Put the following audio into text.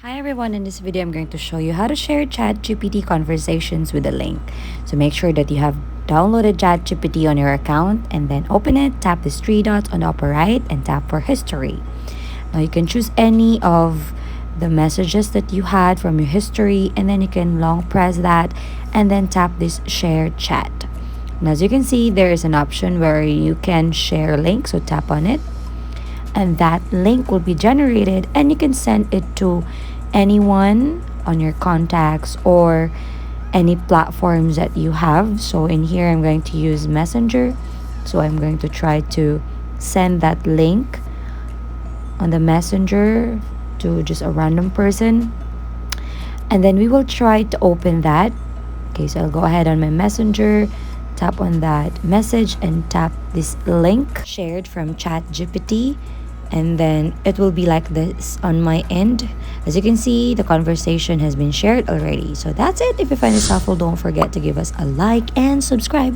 Hi everyone, in this video I'm going to show you how to share ChatGPT conversations with a link. So make sure that you have downloaded ChatGPT on your account and then open it, tap these three dots on the upper right and tap for history. Now you can choose any of the messages that you had from your history and then you can long press that and then tap this share chat. And as you can see, there is an option where you can share a link, so tap on it and that link will be generated and you can send it to anyone on your contacts or any platforms that you have. So in here I'm going to use Messenger, so I'm going to try to send that link on the Messenger to just a random person and then we will try to open that. Okay, so I'll go ahead on my Messenger, tap on that message and tap this link shared from ChatGPT, and then it will be like this on my end. As you can see, the conversation has been shared already. So that's it. If you find this helpful, don't forget to give us a like and subscribe.